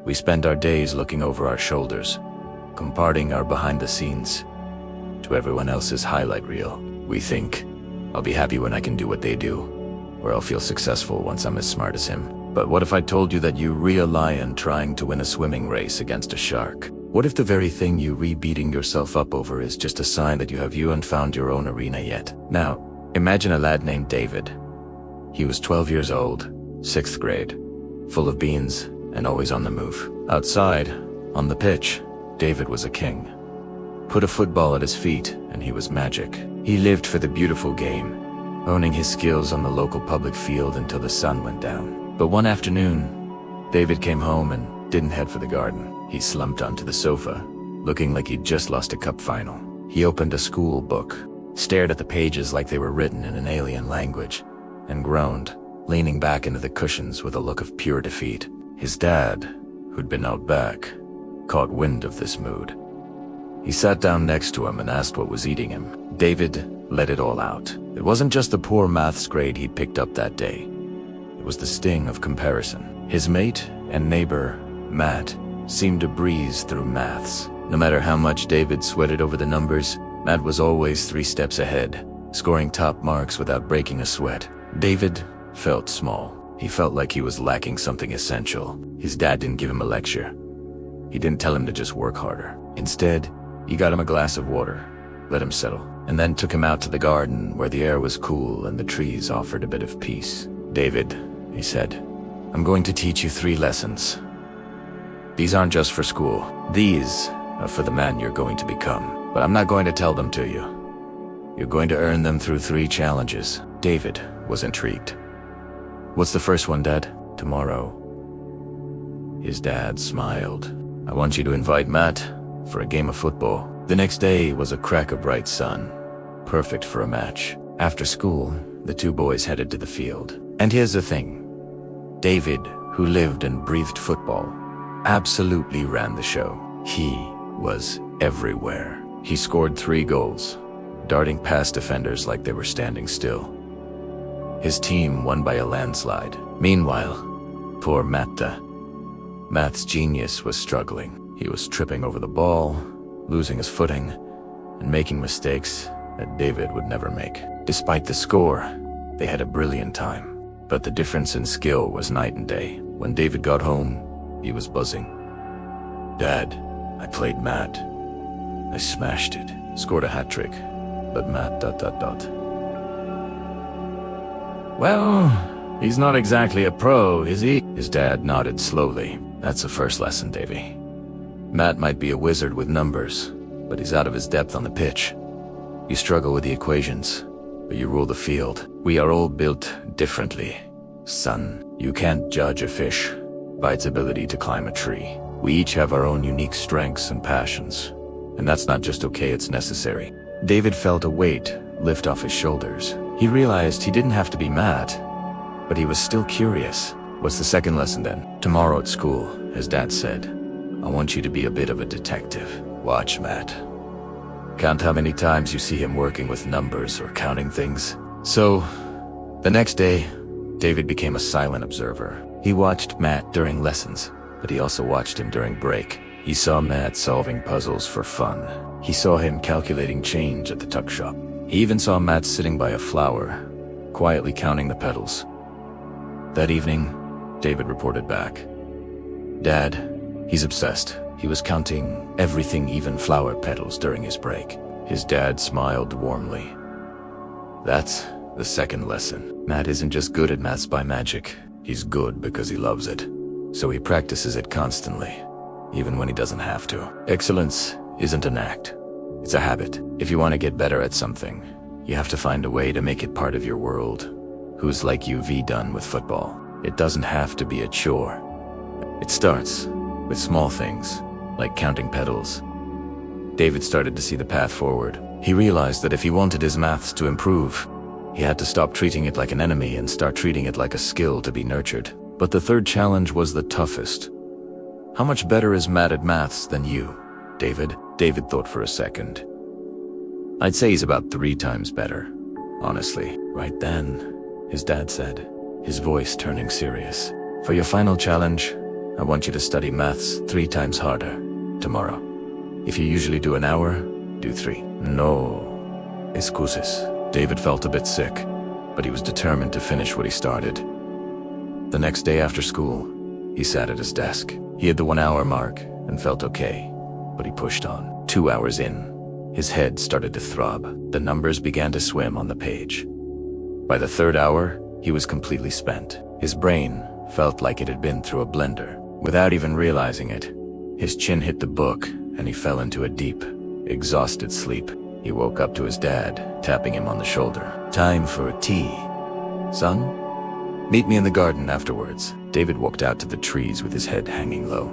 We spend our days looking over our shoulders, comparing our behind the scenes to everyone else's highlight reel. We think, I'll be happy when I can do what they do, or I'll feel successful once I'm as smart as him. But what if I told you that you're a lion trying to win a swimming race against a shark? What if the very thing you beating yourself up over is just a sign that you haven't found your own arena yet? Now, imagine a lad named David. He was 12 years old, 6th grade, full of beans and always on the move. Outside, on the pitch, David was a king. Put a football at his feet and he was magic. He lived for the beautiful game, honing his skills on the local public field until the sun went down. But one afternoon, David came home and didn't head for the garden. He slumped onto the sofa, looking like he'd just lost a cup final. He opened a school book, stared at the pages like they were written in an alien language, and groaned, leaning back into the cushions with a look of pure defeat. His dad, who'd been out back, caught wind of this mood. He sat down next to him and asked what was eating him. David let it all out. It wasn't just the poor maths grade he'd picked up that day. It was the sting of comparison. His mate and neighbor, Matt, seemed to breeze through maths. No matter how much David sweated over the numbers, Matt was always 3 steps ahead, scoring top marks without breaking a sweat. David felt small. He felt like he was lacking something essential. His dad didn't give him a lecture. He didn't tell him to just work harder. Instead, he got him a glass of water, let him settle, and then took him out to the garden where the air was cool and the trees offered a bit of peace. "David," he said, "I'm going to teach you 3 lessons. These aren't just for school. These are for the man you're going to become. But I'm not going to tell them to you. You're going to earn them through 3 challenges." David was intrigued. "What's the first one, Dad?" "Tomorrow." His dad smiled. "I want you to invite Matt for a game of football." The next day was a crack of bright sun, perfect for a match. After school, the 2 boys headed to the field. And here's the thing. David, who lived and breathed football, absolutely ran the show. He was everywhere. He scored 3 goals, darting past defenders like they were standing still. His team won by a landslide. Meanwhile, poor Matt's genius was struggling. He was tripping over the ball, losing his footing, and making mistakes that David would never make. Despite the score, they had a brilliant time. But the difference in skill was night and day. When David got home, he was buzzing. "Dad, I played Matt. I smashed it. Scored a hat trick. But Matt ... "Well, he's not exactly a pro, is he?" His dad nodded slowly. "That's the first lesson, Davy. Matt might be a wizard with numbers, but he's out of his depth on the pitch. You struggle with the equations, but you rule the field. We are all built differently, son. You can't judge a fish by its ability to climb a tree. We each have our own unique strengths and passions, and that's not just okay, it's necessary." David felt a weight lift off his shoulders. He realized he didn't have to be Matt, but he was still curious. "What's the second lesson then?" "Tomorrow at school," his dad said, "I want you to be a bit of a detective. Watch Matt. Count how many times you see him working with numbers or counting things." So, the next day, David became a silent observer. He watched Matt during lessons, but he also watched him during break. He saw Matt solving puzzles for fun. He saw him calculating change at the tuck shop. He even saw Matt sitting by a flower, quietly counting the petals. That evening, David reported back. "Dad, he's obsessed. He was counting everything, even flower petals, during his break." His dad smiled warmly. "That's the second lesson. Matt isn't just good at maths by magic. He's good because he loves it. So he practices it constantly, even when he doesn't have to. Excellence isn't an act. It's a habit. If you want to get better at something, you have to find a way to make it part of your world. Who's like you've done with football? It doesn't have to be a chore. It starts with small things, like counting petals." David started to see the path forward. He realized that if he wanted his maths to improve, he had to stop treating it like an enemy and start treating it like a skill to be nurtured. But the third challenge was the toughest. "How much better is Matt at maths than you, David?" David thought for a second. "I'd say he's about 3 times better, honestly." "Right then," his dad said, his voice turning serious. "For your final challenge, I want you to study maths 3 times harder tomorrow. If you usually do an hour, do 3. No excuses. David felt a bit sick, but he was determined to finish what he started. The next day after school, he sat at his desk. He hit the 1 hour mark and felt okay, but he pushed on. 2 hours in, his head started to throb. The numbers began to swim on the page. By the 3rd hour, he was completely spent. His brain felt like it had been through a blender. Without even realizing it, his chin hit the book and he fell into a deep, exhausted sleep. He woke up to his dad, tapping him on the shoulder. "Time for tea, son? Meet me in the garden afterwards." David walked out to the trees with his head hanging low.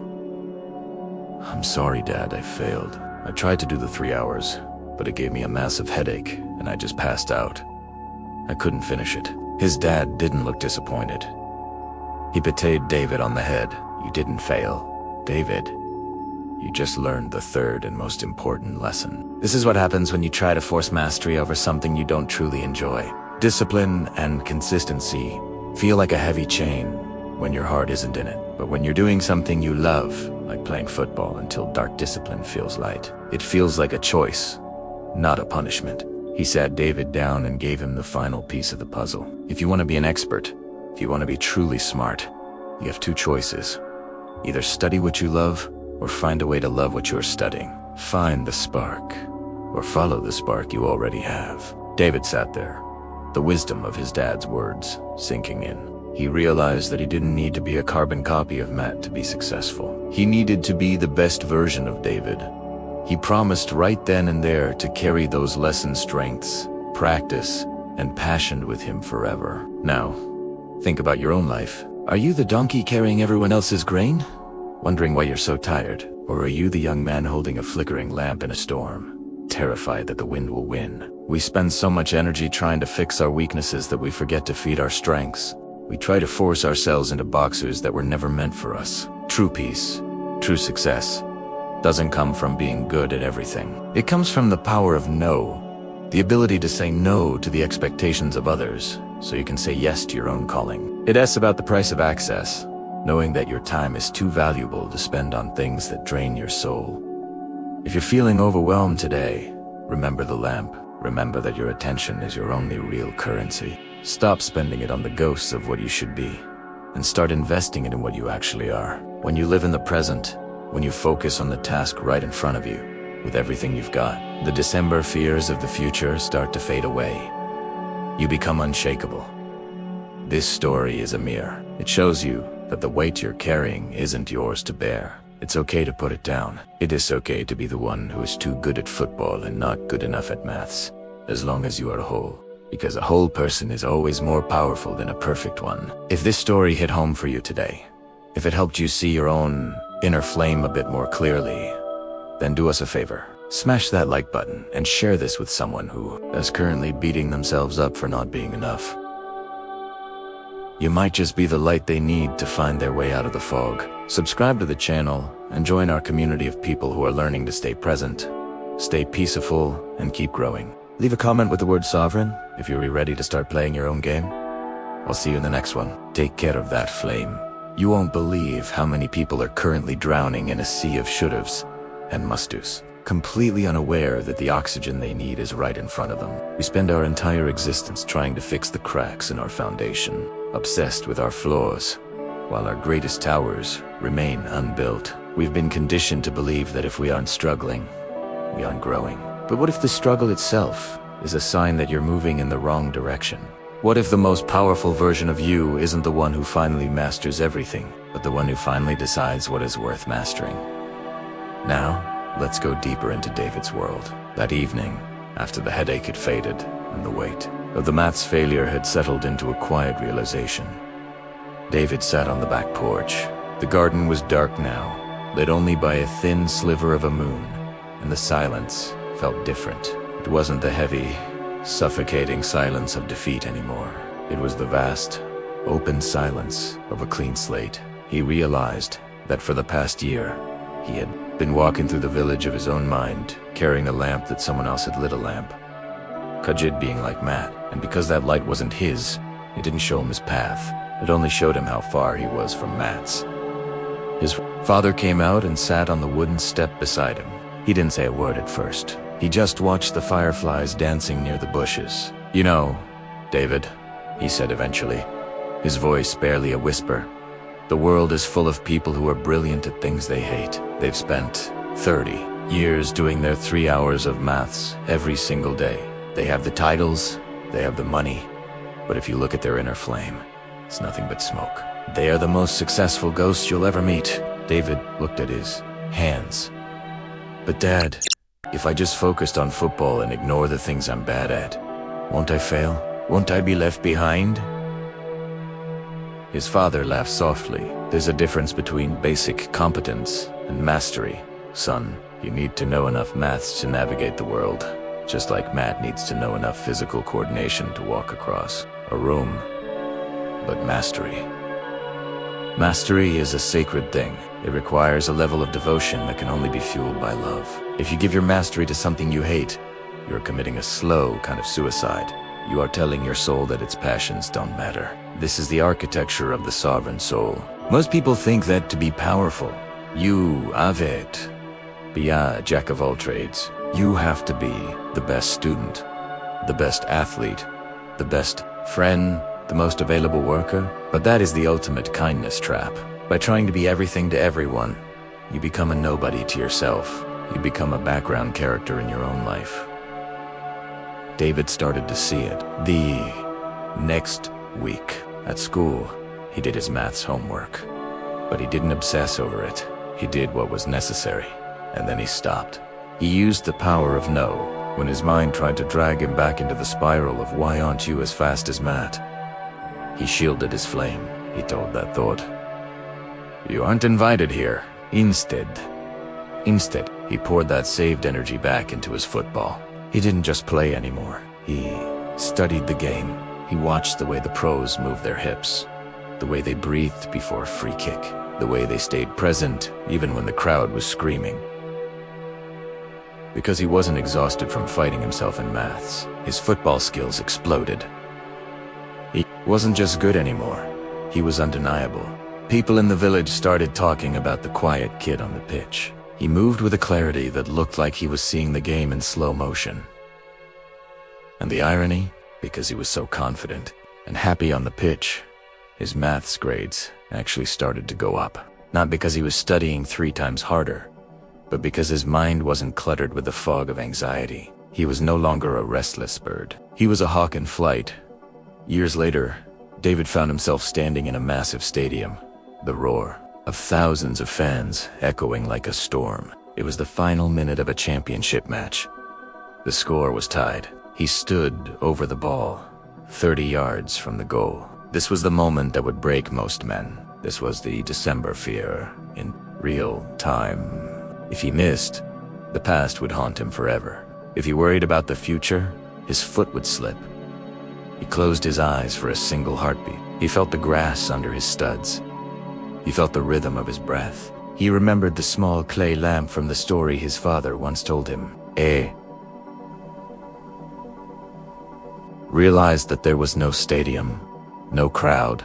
"I'm sorry, Dad, I failed. I tried to do the 3 hours, but it gave me a massive headache and I just passed out. I couldn't finish it." His dad didn't look disappointed. He patted David on the head. "You didn't fail, David. You just learned the 3rd and most important lesson. This is what happens when you try to force mastery over something you don't truly enjoy. Discipline and consistency feel like a heavy chain when your heart isn't in it. But when you're doing something you love, like playing football until dark, discipline feels light. It feels like a choice, not a punishment." He sat David down and gave him the final piece of the puzzle. If you want to be an expert, if you want to be truly smart, you have 2 choices. Either study what you love, or find a way to love what you're studying. Find the spark, or follow the spark you already have. David sat there, the wisdom of his dad's words sinking in. He realized that he didn't need to be a carbon copy of Matt to be successful. He needed to be the best version of David. He promised right then and there to carry those lesson strengths, practice, and passion with him forever. Now, think about your own life. Are you the donkey carrying everyone else's grain, wondering why you're so tired? Or are you the young man holding a flickering lamp in a storm, terrified that the wind will win? We spend so much energy trying to fix our weaknesses that we forget to feed our strengths. We try to force ourselves into boxes that were never meant for us. True peace, true success, doesn't come from being good at everything. It comes from the power of no, the ability to say no to the expectations of others, so you can say yes to your own calling. It's about the price of access, knowing that your time is too valuable to spend on things that drain your soul. If you're feeling overwhelmed today, remember the lamp. Remember that your attention is your only real currency. Stop spending it on the ghosts of what you should be, and start investing it in what you actually are. When you live in the present, when you focus on the task right in front of you, with everything you've got, the December fears of the future start to fade away. You become unshakable. This story is a mirror. It shows you that the weight you're carrying isn't yours to bear. It's okay to put it down. It is okay to be the one who is too good at football and not good enough at maths, as long as you are whole. Because a whole person is always more powerful than a perfect one. If this story hit home for you today, if it helped you see your own inner flame a bit more clearly, then do us a favor. Smash that like button and share this with someone who is currently beating themselves up for not being enough. You might just be the light they need to find their way out of the fog. Subscribe to the channel and join our community of people who are learning to stay present, stay peaceful, and keep growing. Leave a comment with the word sovereign if you're ready to start playing your own game. I'll see you in the next one. Take care of that flame. You won't believe how many people are currently drowning in a sea of should'ves and must-dos, completely unaware that the oxygen they need is right in front of them. We spend our entire existence trying to fix the cracks in our foundation, obsessed with our flaws, while our greatest towers remain unbuilt. We've been conditioned to believe that if we aren't struggling, we aren't growing. But what if the struggle itself is a sign that you're moving in the wrong direction? What if the most powerful version of you isn't the one who finally masters everything, but the one who finally decides what is worth mastering? Now, let's go deeper into David's world. That evening, after the headache had faded and the weight of the maths failure had settled into a quiet realization, David sat on the back porch. The garden was dark now, lit only by a thin sliver of a moon, and the silence felt different. It wasn't the heavy, suffocating silence of defeat anymore. It was the vast, open silence of a clean slate. He realized that for the past year, he had been walking through the village of his own mind, carrying a lamp that someone else had lit a lamp. Kajid being like Matt, and because that light wasn't his, it didn't show him his path. It only showed him how far he was from Matt's. Father came out and sat on the wooden step beside him. He didn't say a word at first. He just watched the fireflies dancing near the bushes. "You know, David," he said eventually, his voice barely a whisper, "the world is full of people who are brilliant at things they hate. They've spent 30 years doing their 3 hours of maths every single day. They have the titles, they have the money, but if you look at their inner flame, it's nothing but smoke. They are the most successful ghosts you'll ever meet." David looked at his hands. "But Dad, if I just focused on football and ignore the things I'm bad at, won't I fail? Won't I be left behind?" His father laughed softly. "There's a difference between basic competence and mastery, son. You need to know enough maths to navigate the world, just like Matt needs to know enough physical coordination to walk across a room. But Mastery is a sacred thing. It requires a level of devotion that can only be fueled by love. If you give your mastery to something you hate, you're committing a slow kind of suicide. You are telling your soul that its passions don't matter. This is the architecture of the sovereign soul. Most people think that to be powerful, you be a jack of all trades. You have to be the best student, the best athlete, the best friend, the most available worker. But that is the ultimate kindness trap. By trying to be everything to everyone, you become a nobody to yourself. You become a background character in your own life. David started to see it. The next week at school, he did his maths homework. But he didn't obsess over it. He did what was necessary, and then he stopped. He used the power of no when his mind tried to drag him back into the spiral of "why aren't you as fast as Matt?" He shielded his flame. He told that thought, "You aren't invited here." Instead, he poured that saved energy back into his football. He didn't just play anymore. He studied the game. He watched the way the pros moved their hips, the way they breathed before a free kick, the way they stayed present even when the crowd was screaming. Because he wasn't exhausted from fighting himself in maths, his football skills exploded. He wasn't just good anymore. He was undeniable. People in the village started talking about the quiet kid on the pitch. He moved with a clarity that looked like he was seeing the game in slow motion. And the irony, because he was so confident and happy on the pitch, his maths grades actually started to go up. Not because he was studying 3 times harder, but because his mind wasn't cluttered with the fog of anxiety. He was no longer a restless bird. He was a hawk in flight. Years later, David found himself standing in a massive stadium, the roar of thousands of fans echoing like a storm. It was the final minute of a championship match. The score was tied. He stood over the ball, 30 yards from the goal. This was the moment that would break most men. This was the December fear in real time. If he missed, the past would haunt him forever. If he worried about the future, his foot would slip. He closed his eyes for a single heartbeat. He felt the grass under his studs. He felt the rhythm of his breath. He remembered the small clay lamp from the story his father once told him. Realized that there was no stadium, no crowd,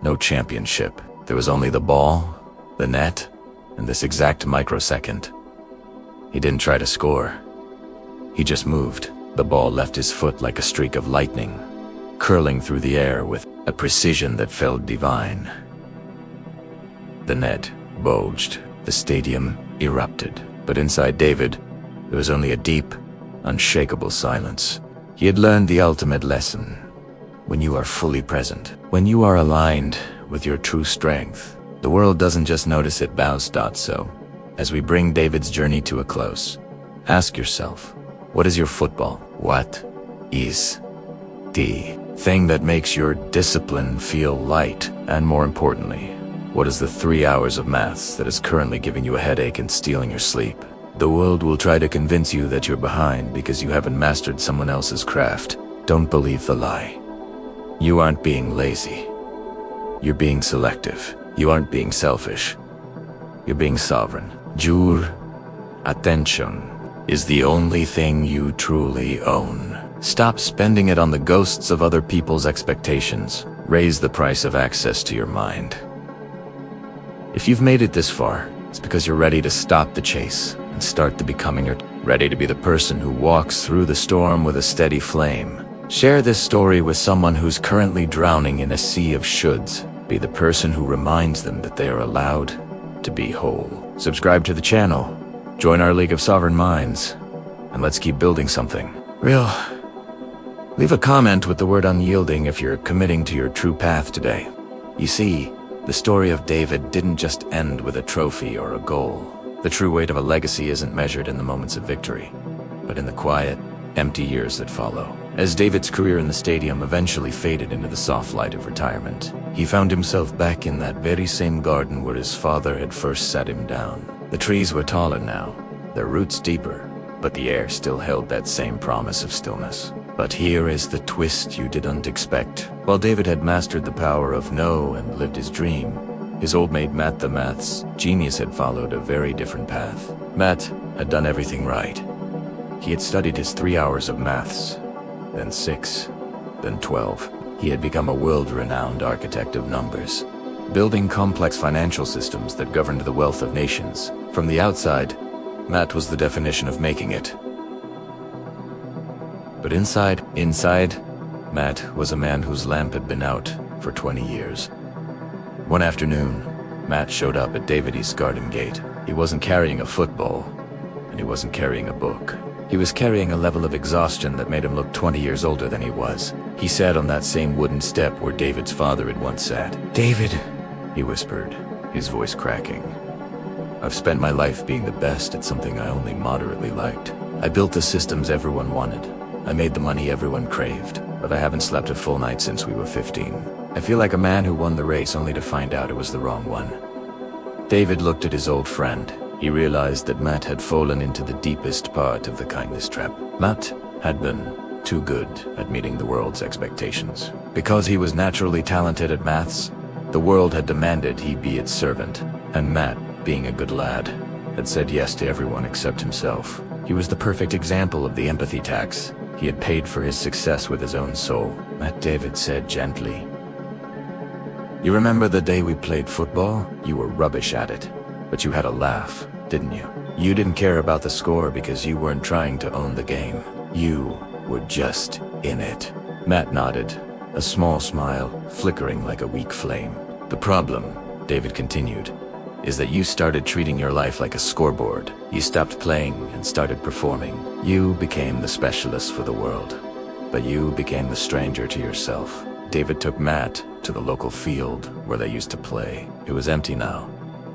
no championship. There was only the ball, the net, and this exact microsecond. He didn't try to score. He just moved. The ball left his foot like a streak of lightning, curling through the air with a precision that felt divine. The net bulged. The stadium erupted. But inside David, there was only a deep, unshakable silence. He had learned the ultimate lesson. When you are fully present, when you are aligned with your true strength, the world doesn't just notice, it bows. So, as we bring David's journey to a close, ask yourself, what is your football? What is the thing that makes your discipline feel light? And more importantly, what is the 3 hours of maths that is currently giving you a headache and stealing your sleep? The world will try to convince you that you're behind because you haven't mastered someone else's craft. Don't believe the lie. You aren't being lazy. You're being selective. You aren't being selfish. You're being sovereign. Your attention is the only thing you truly own. Stop spending it on the ghosts of other people's expectations. Raise the price of access to your mind. If you've made it this far, it's because you're ready to stop the chase and start to becoming ready to be the person who walks through the storm with a steady flame. Share this story with someone who's currently drowning in a sea of shoulds. Be the person who reminds them that they are allowed to be whole. Subscribe to the channel, join our League of Sovereign Minds, and let's keep building something real. Leave a comment with the word unyielding if you're committing to your true path today. You see, the story of David didn't just end with a trophy or a goal. The true weight of a legacy isn't measured in the moments of victory, but in the quiet, empty years that follow. As David's career in the stadium eventually faded into the soft light of retirement, he found himself back in that very same garden where his father had first set him down. The trees were taller now, their roots deeper, but the air still held that same promise of stillness. But here is the twist you didn't expect. While David had mastered the power of no and lived his dream, his old mate Matt the maths genius had followed a very different path. Matt had done everything right. He had studied his 3 hours of maths, then 6, then 12. He had become a world-renowned architect of numbers, building complex financial systems that governed the wealth of nations. From the outside, Matt was the definition of making it. But inside, Matt was a man whose lamp had been out for 20 years. One afternoon, Matt showed up at David's garden gate. He wasn't carrying a football, and he wasn't carrying a book. He was carrying a level of exhaustion that made him look 20 years older than he was. He sat on that same wooden step where David's father had once sat. "David," he whispered, his voice cracking. "I've spent my life being the best at something I only moderately liked. I built the systems everyone wanted. I made the money everyone craved, but I haven't slept a full night since we were 15. I feel like a man who won the race only to find out it was the wrong one." David looked at his old friend. He realized that Matt had fallen into the deepest part of the kindness trap. Matt had been too good at meeting the world's expectations. Because he was naturally talented at maths, the world had demanded he be its servant, and Matt, being a good lad, had said yes to everyone except himself. He was the perfect example of the empathy tax. He had paid for his success with his own soul. Matt, David said gently, "You remember the day we played football? You were rubbish at it, but you had a laugh, didn't you? You didn't care about the score because you weren't trying to own the game. You were just in it." Matt nodded, a small smile flickering like a weak flame. "The problem," David continued, "is that you started treating your life like a scoreboard. You stopped playing and started performing. You became the specialist for the world, but you became the stranger to yourself." David took Matt to the local field where they used to play. It was empty now,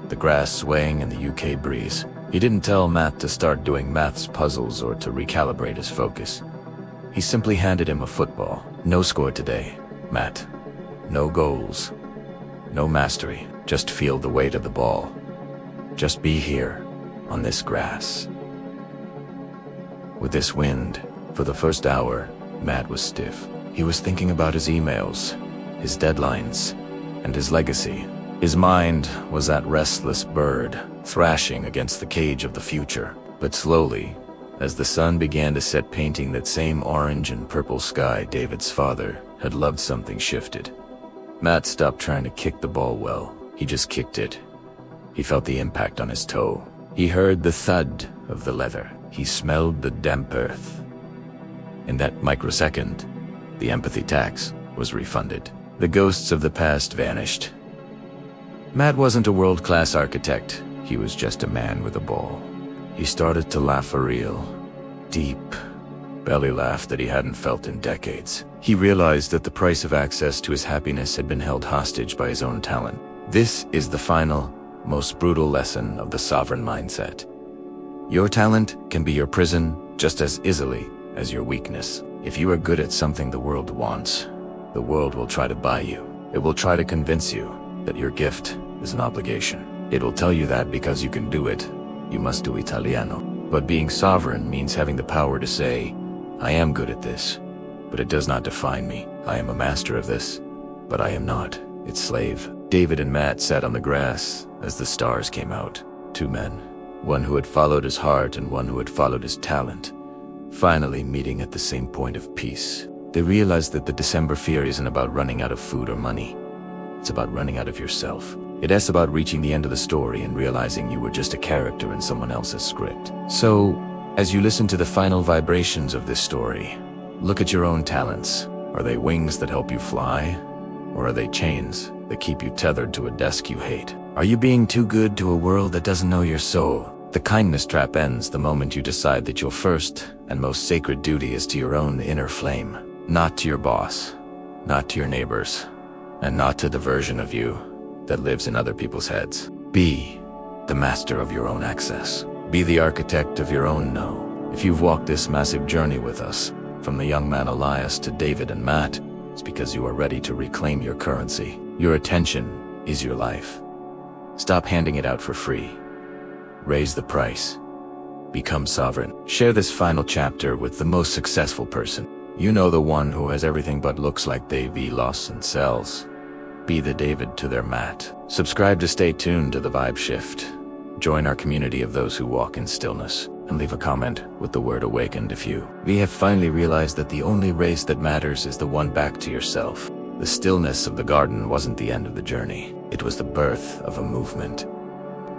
the grass swaying in the UK breeze. He didn't tell Matt to start doing maths puzzles or to recalibrate his focus. He simply handed him a football. "No score today, Matt. No goals. No mastery. Just feel the weight of the ball. Just be here, on this grass." With this wind, for the first hour, Matt was stiff. He was thinking about his emails, his deadlines, and his legacy. His mind was that restless bird, thrashing against the cage of the future. But slowly, as the sun began to set painting that same orange and purple sky David's father had loved, something shifted. Matt stopped trying to kick the ball well. He just kicked it. He felt the impact on his toe. He heard the thud of the leather. He smelled the damp earth. In that microsecond, the empathy tax was refunded. The ghosts of the past vanished. Matt wasn't a world-class architect. He was just a man with a ball. He started to laugh a real, deep, belly laugh that he hadn't felt in decades. He realized that the price of access to his happiness had been held hostage by his own talent. This is the final, most brutal lesson of the sovereign mindset. Your talent can be your prison just as easily as your weakness. If you are good at something the world wants, the world will try to buy you. It will try to convince you that your gift is an obligation. It will tell you that because you can do it, you must do Italiano. But being sovereign means having the power to say, "I am good at this, but it does not define me. I am a master of this, but I am not its slave." David and Matt sat on the grass as the stars came out. Two men, one who had followed his heart and one who had followed his talent, finally meeting at the same point of peace. They realized that the December fear isn't about running out of food or money. It's about running out of yourself. It's about reaching the end of the story and realizing you were just a character in someone else's script. So, as you listen to the final vibrations of this story, look at your own talents. Are they wings that help you fly? Or are they chains that keep you tethered to a desk you hate? Are you being too good to a world that doesn't know your soul? The kindness trap ends the moment you decide that your first and most sacred duty is to your own inner flame. Not to your boss, not to your neighbors, and not to the version of you that lives in other people's heads. Be the master of your own access. Be the architect of your own no. If you've walked this massive journey with us, from the young man Elias to David and Matt, it's because you are ready to reclaim your currency. Your attention is your life. Stop handing it out for free. Raise the price. Become sovereign. Share this final chapter with the most successful person. You know, the one who has everything but looks like they've lost and sells. Be the David to their Matt. Subscribe to stay tuned to the vibe shift. Join our community of those who walk in stillness. And leave a comment with the word awakened if you. We have finally realized that the only race that matters is the one back to yourself. The stillness of the garden wasn't the end of the journey. It was the birth of a movement.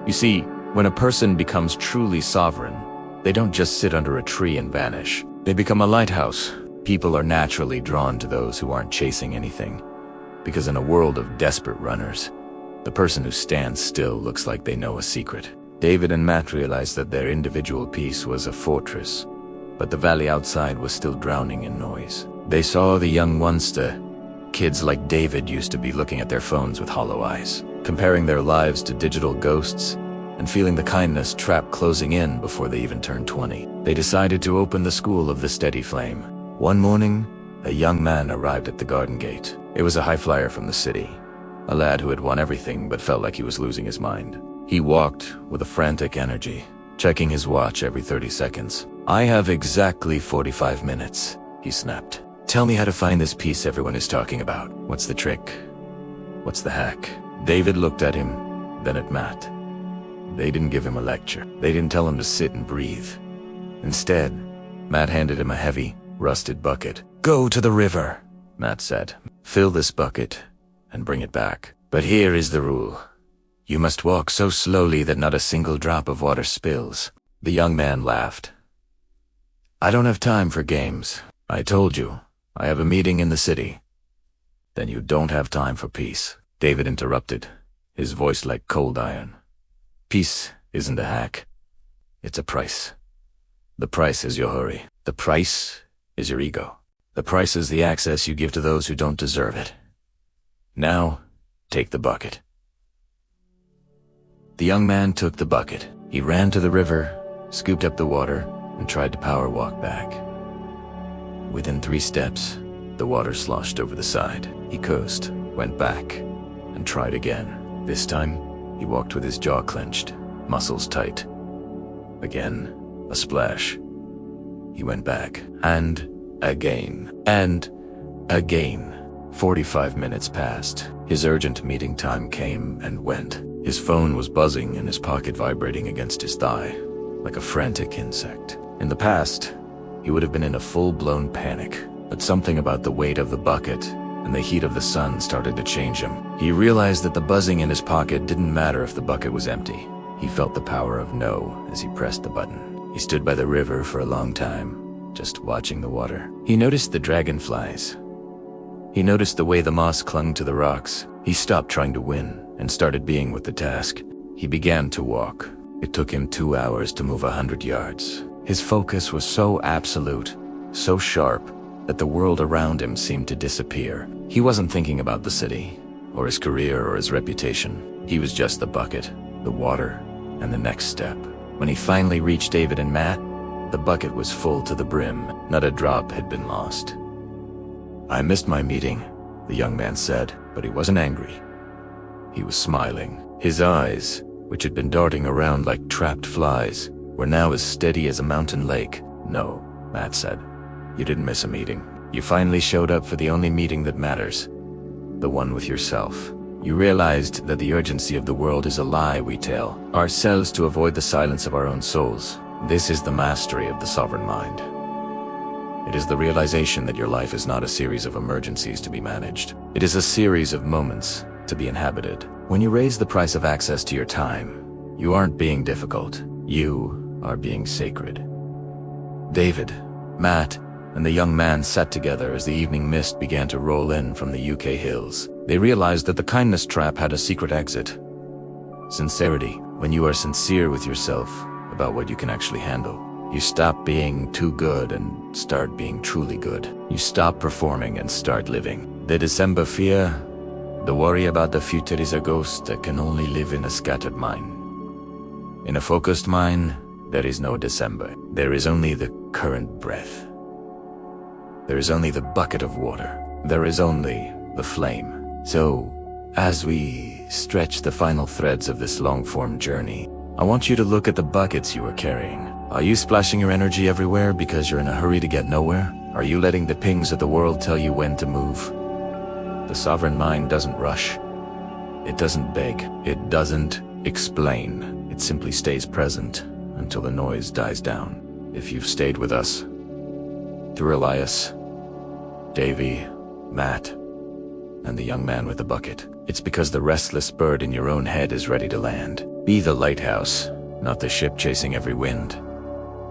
You see, when a person becomes truly sovereign, they don't just sit under a tree and vanish. They become a lighthouse. People are naturally drawn to those who aren't chasing anything. Because in a world of desperate runners, the person who stands still looks like they know a secret. David and Matt realized that their individual peace was a fortress, but the valley outside was still drowning in noise. They saw the young ones to kids like David used to be looking at their phones with hollow eyes, comparing their lives to digital ghosts, and feeling the kindness trap closing in before they even turned 20. They decided to open the school of the steady flame. One morning, a young man arrived at the garden gate. It was a high flyer from the city, a lad who had won everything but felt like he was losing his mind. He walked with a frantic energy, checking his watch every 30 seconds. "I have exactly 45 minutes, he snapped. "Tell me how to find this piece everyone is talking about. What's the trick? What's the hack?" David looked at him, then at Matt. They didn't give him a lecture. They didn't tell him to sit and breathe. Instead, Matt handed him a heavy, rusted bucket. "Go to the river," Matt said. "Fill this bucket and bring it back. But here is the rule. You must walk so slowly that not a single drop of water spills." The young man laughed. "I don't have time for games. I told you, I have a meeting in the city." "Then you don't have time for peace," David interrupted, his voice like cold iron. "Peace isn't a hack. It's a price. The price is your hurry. The price is your ego. The price is the access you give to those who don't deserve it. Now, take the bucket." The young man took the bucket. He ran to the river, scooped up the water, and tried to power walk back. Within 3 steps, the water sloshed over the side. He cursed, went back, and tried again. This time, he walked with his jaw clenched, muscles tight. Again, a splash. He went back, and again, and again. 45 minutes passed. His urgent meeting time came and went. His phone was buzzing and his pocket vibrating against his thigh, like a frantic insect. In the past, he would have been in a full-blown panic, but something about the weight of the bucket and the heat of the sun started to change him. He realized that the buzzing in his pocket didn't matter if the bucket was empty. He felt the power of no as he pressed the button. He stood by the river for a long time, just watching the water. He noticed the dragonflies. He noticed the way the moss clung to the rocks. He stopped trying to win and started being with the task. He began to walk. It took him 2 hours to move 100 yards. His focus was so absolute, so sharp, that the world around him seemed to disappear. He wasn't thinking about the city, or his career, or his reputation. He was just the bucket, the water, and the next step. When he finally reached David and Matt, the bucket was full to the brim. Not a drop had been lost. "I missed my meeting," the young man said, but he wasn't angry. He was smiling. His eyes, which had been darting around like trapped flies, were now as steady as a mountain lake. "No," Matt said. "You didn't miss a meeting. You finally showed up for the only meeting that matters. The one with yourself. You realized that the urgency of the world is a lie we tell ourselves to avoid the silence of our own souls. This is the mastery of the sovereign mind. It is the realization that your life is not a series of emergencies to be managed. It is a series of moments to be inhabited. When you raise the price of access to your time, you aren't being difficult. You are being sacred. David, Matt, and the young man sat together as the evening mist began to roll in from the UK hills. They realized that the kindness trap had a secret exit. Sincerity. When you are sincere with yourself about what you can actually handle, you stop being too good and start being truly good. You stop performing and start living. The December fear, the worry about the future is a ghost that can only live in a scattered mind. In a focused mind, there is no December. There is only the current breath. There is only the bucket of water. There is only the flame. So, as we stretch the final threads of this long-form journey, I want you to look at the buckets you are carrying. Are you splashing your energy everywhere because you're in a hurry to get nowhere? Are you letting the pings of the world tell you when to move? The sovereign mind doesn't rush. It doesn't beg. It doesn't explain. It simply stays present until the noise dies down. If you've stayed with us through Elias, Davy, Matt, and the young man with the bucket, it's because the restless bird in your own head is ready to land. Be the lighthouse, not the ship chasing every wind.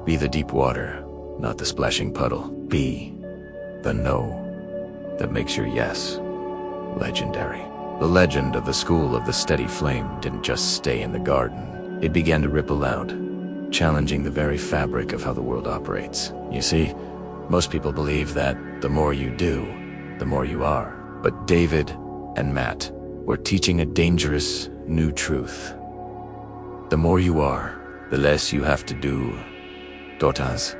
Be the deep water, not the splashing puddle. Be the no that makes your yes legendary. The legend of the School of the Steady Flame didn't just stay in the garden. It began to ripple out, challenging the very fabric of how the world operates. You see, most people believe that the more you do, the more you are. But David and Matt were teaching a dangerous new truth. The more you are, the less you have to do. Toughness.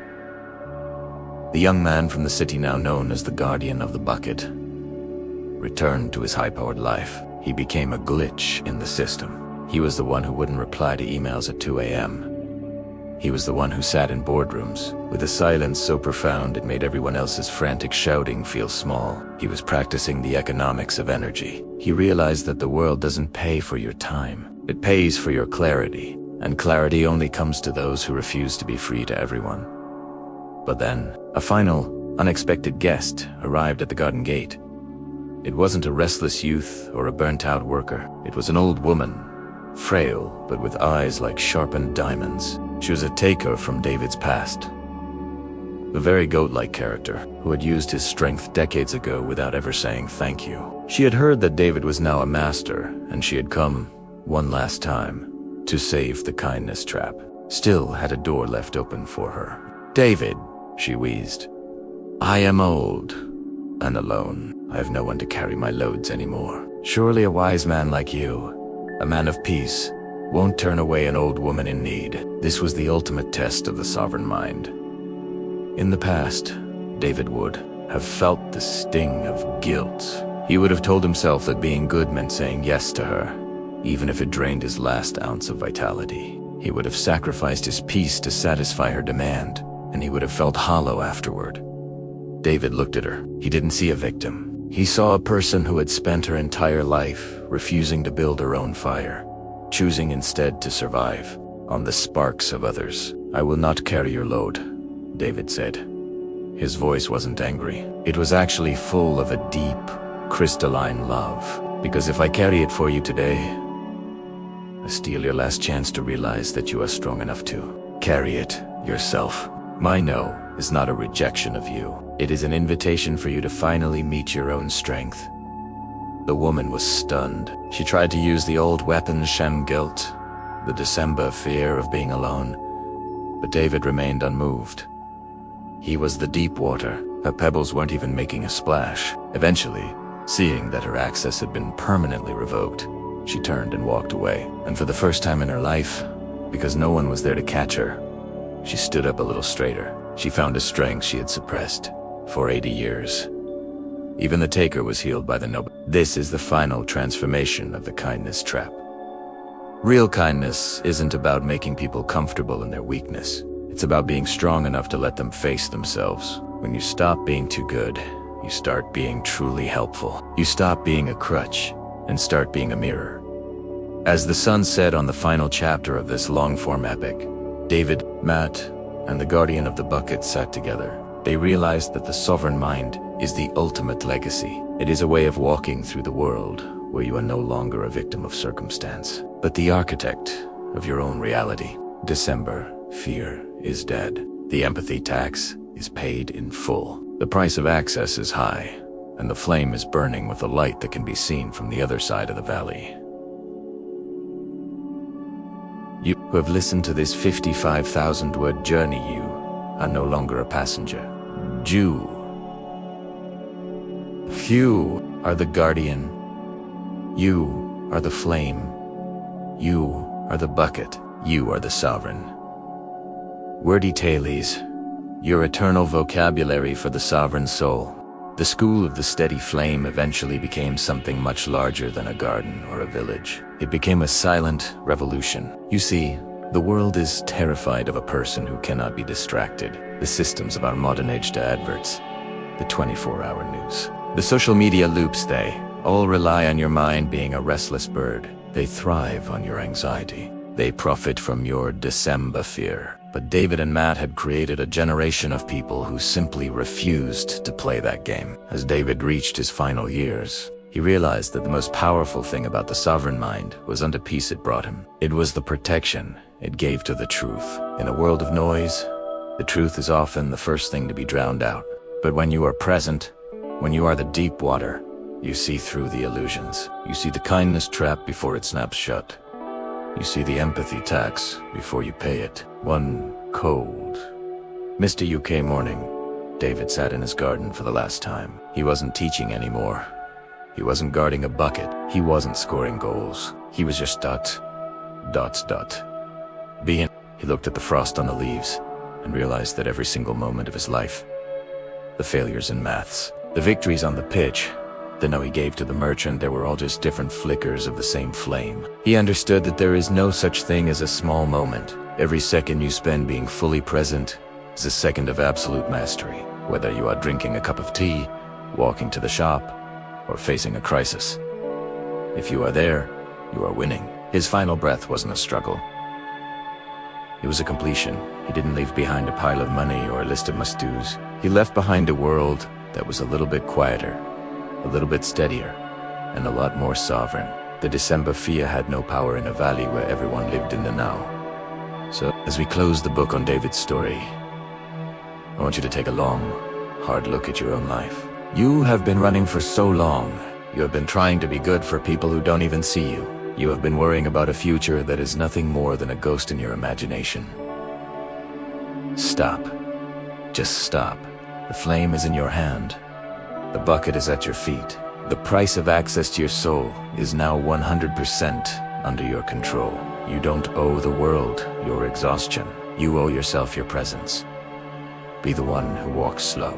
The young man from the city, now known as the Guardian of the Bucket, returned to his high-powered life. He became a glitch in the system. He was the one who wouldn't reply to emails at 2 a.m. He was the one who sat in boardrooms with a silence so profound it made everyone else's frantic shouting feel small. He was practicing the economics of energy. He realized that the world doesn't pay for your time. It pays for your clarity, and clarity only comes to those who refuse to be free to everyone. But then, a final, unexpected guest arrived at the garden gate. It wasn't a restless youth or a burnt-out worker. It was an old woman, frail but with eyes like sharpened diamonds. She was a taker from David's past. The very goat-like character who had used his strength decades ago without ever saying thank you. She had heard that David was now a master, and she had come, one last time, to save the kindness trap. Still had a door left open for her. "David," she wheezed, "I am old and alone. I have no one to carry my loads anymore. Surely a wise man like you, a man of peace, won't turn away an old woman in need." This was the ultimate test of the sovereign mind. In the past, David would have felt the sting of guilt. He would have told himself that being good meant saying yes to her, even if it drained his last ounce of vitality. He would have sacrificed his peace to satisfy her demand, and he would have felt hollow afterward. David looked at her. He didn't see a victim. He saw a person who had spent her entire life refusing to build her own fire, choosing instead to survive on the sparks of others. "I will not carry your load," David said. His voice wasn't angry. It was actually full of a deep, crystalline love. "Because if I carry it for you today, I steal your last chance to realize that you are strong enough to carry it yourself. My no is not a rejection of you. It is an invitation for you to finally meet your own strength." The woman was stunned. She tried to use the old weapon, sham guilt, the December fear of being alone, but David remained unmoved. He was the deep water. Her pebbles weren't even making a splash. Eventually, seeing that her access had been permanently revoked, she turned and walked away. And for the first time in her life, because no one was there to catch her, she stood up a little straighter. She found a strength she had suppressed for 80 years. Even the taker was healed by the noble. This is the final transformation of the kindness trap. Real kindness isn't about making people comfortable in their weakness. It's about being strong enough to let them face themselves. When you stop being too good, you start being truly helpful. You stop being a crutch and start being a mirror. As the sun set on the final chapter of this long-form epic, David, Matt, and the Guardian of the Bucket sat together. They realized that the sovereign mind is the ultimate legacy. It is a way of walking through the world where you are no longer a victim of circumstance, but the architect of your own reality. December, fear is dead. The empathy tax is paid in full. The price of access is high, and the flame is burning with a light that can be seen from the other side of the valley. You who have listened to this 55,000-word journey, you are no longer a passenger. You are the guardian. You are the flame. You are the bucket. You are the sovereign. Wordy Tales, your eternal vocabulary for the sovereign soul. The school of the steady flame eventually became something much larger than a garden or a village. It became a silent revolution. You see, the world is terrified of a person who cannot be distracted. The systems of our modern age to adverts, the 24-hour news, the social media loops, they all rely on your mind being a restless bird. They thrive on your anxiety. They profit from your December fear. But David and Matt had created a generation of people who simply refused to play that game. As David reached his final years, he realized that the most powerful thing about the sovereign mind wasn't the peace it brought him. It was the protection it gave to the truth. In a world of noise, the truth is often the first thing to be drowned out. But when you are present, when you are the deep water, you see through the illusions. You see the kindness trap before it snaps shut. You see the empathy tax before you pay it. One cold, Mr. UK morning, David sat in his garden for the last time. He wasn't teaching anymore. He wasn't guarding a bucket. He wasn't scoring goals. He was just being. He looked at the frost on the leaves and realized that every single moment of his life, the failures in maths, the victories on the pitch, the no he gave to the merchant, they were all just different flickers of the same flame. He understood that there is no such thing as a small moment. Every second you spend being fully present is a second of absolute mastery. Whether you are drinking a cup of tea, walking to the shop, or facing a crisis, if you are there, you are winning. His final breath wasn't a struggle. It was a completion. He didn't leave behind a pile of money or a list of must-dos. He left behind a world that was a little bit quieter, a little bit steadier, and a lot more sovereign. The December fear had no power in a valley where everyone lived in the now. So, as we close the book on David's story, I want you to take a long, hard look at your own life. You have been running for so long. You have been trying to be good for people who don't even see you. You have been worrying about a future that is nothing more than a ghost in your imagination. Stop. Just stop. The flame is in your hand. The bucket is at your feet. The price of access to your soul is now 100% under your control. You don't owe the world your exhaustion. You owe yourself your presence. Be the one who walks slow.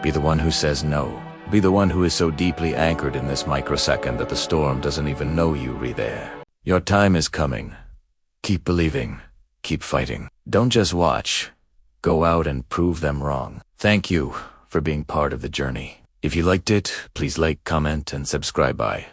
Be the one who says no. Be the one who is so deeply anchored in this microsecond that the storm doesn't even know you are there. Your time is coming. Keep believing. Keep fighting. Don't just watch. Go out and prove them wrong. Thank you for being part of the journey. If you liked it, please like, comment, and subscribe. Bye.